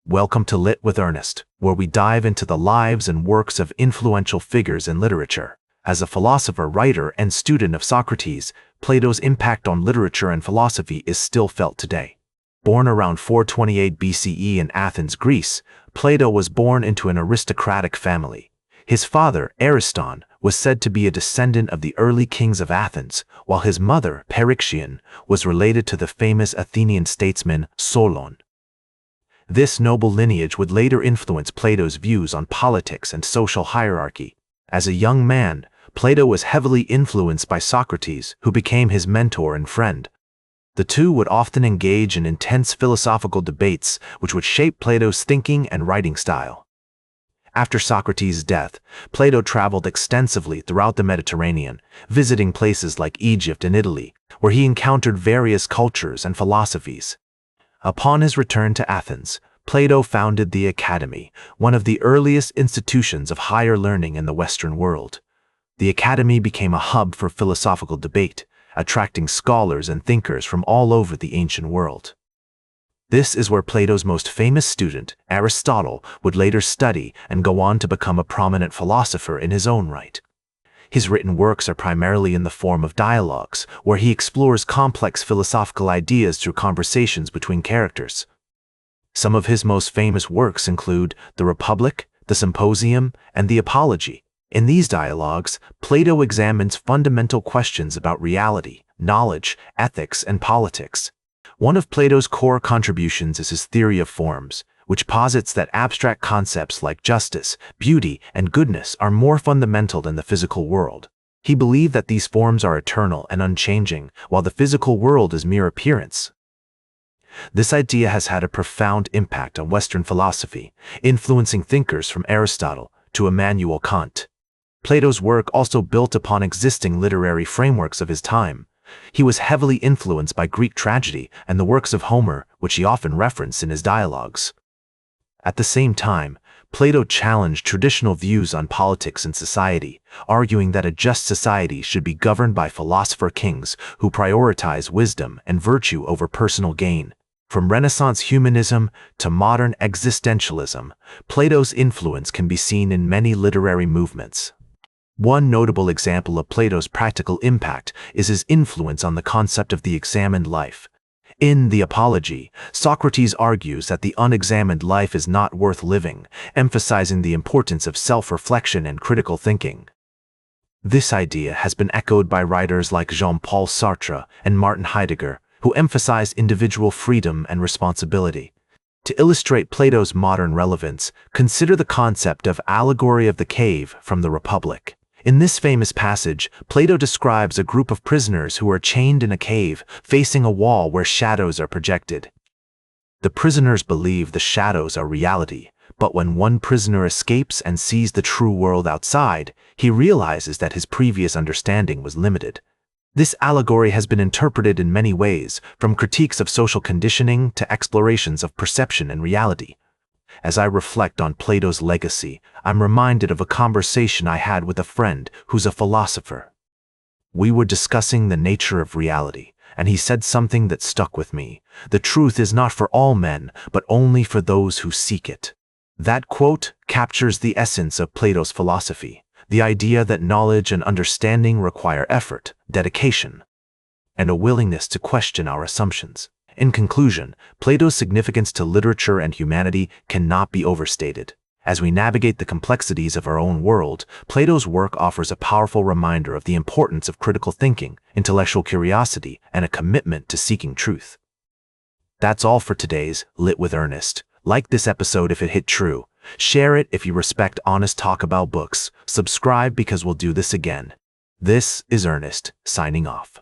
Welcome to Lit with Ernest, where we dive into the lives and works of influential figures in literature. As a philosopher, writer, and student of Socrates, Plato's impact on literature and philosophy is still felt today. Born around 428 BCE in Athens, Greece, Plato was born into an aristocratic family. His father, Aristotle, was said to be a descendant of the early kings of Athens, while his mother, Pherecytion, was related to the famous Athenian statesman Solon. This noble lineage would later influence Plato's views on politics and social hierarchy. As a young man, Plato was heavily influenced by Socrates, who became his mentor and friend. The two would often engage in intense philosophical debates, which would shape Plato's thinking and writing style. After Socrates' death, Plato traveled extensively throughout the Mediterranean, visiting places like Egypt and Italy, where he encountered various cultures and philosophies. Upon his return to Athens, Plato founded the Academy, one of the earliest institutions of higher learning in the Western world. The Academy became a hub for philosophical debate, attracting scholars and thinkers from all over the ancient world. This is where Plato's most famous student, Aristotle, would later study and go on to become a prominent philosopher in his own right. His written works are primarily in the form of dialogues, where he explores complex philosophical ideas through conversations between characters. Some of his most famous works include The Republic, The Symposium, and The Apology. In these dialogues, Plato examines fundamental questions about reality, knowledge, ethics, and politics. One of Plato's core contributions is his theory of forms, which posits that abstract concepts like justice, beauty, and goodness are more fundamental than the physical world. He believed that these forms are eternal and unchanging, while the physical world is mere appearance. This idea has had a profound impact on Western philosophy, influencing thinkers from Aristotle to Immanuel Kant. Plato's work also built upon existing literary frameworks of his time. He was heavily influenced by Greek tragedy and the works of Homer, which he often referenced in his dialogues. At the same time, Plato challenged traditional views on politics and society, arguing that a just society should be governed by philosopher kings who prioritize wisdom and virtue over personal gain. From Renaissance humanism to modern existentialism, Plato's influence can be seen in many literary movements. One notable example of Plato's practical impact is his influence on the concept of the examined life. In The Apology, Socrates argues that the unexamined life is not worth living, emphasizing the importance of self-reflection and critical thinking. This idea has been echoed by writers like Jean-Paul Sartre and Martin Heidegger, who emphasized individual freedom and responsibility. To illustrate Plato's modern relevance, consider the concept of allegory of the cave from The Republic. In this famous passage, Plato describes a group of prisoners who are chained in a cave, facing a wall where shadows are projected. The prisoners believe the shadows are reality, but when one prisoner escapes and sees the true world outside, he realizes that his previous understanding was limited. This allegory has been interpreted in many ways, from critiques of social conditioning to explorations of perception and reality. As I reflect on Plato's legacy, I'm reminded of a conversation I had with a friend who's a philosopher. We were discussing the nature of reality, and he said something that stuck with me. The truth is not for all men, but only for those who seek it. That quote captures the essence of Plato's philosophy, the idea that knowledge and understanding require effort, dedication, and a willingness to question our assumptions. In conclusion, Plato's significance to literature and humanity cannot be overstated. As we navigate the complexities of our own world, Plato's work offers a powerful reminder of the importance of critical thinking, intellectual curiosity, and a commitment to seeking truth. That's all for today's Lit with Ernest. Like this episode if it hit true. Share it if you respect honest talk about books. Subscribe because we'll do this again. This is Ernest, signing off.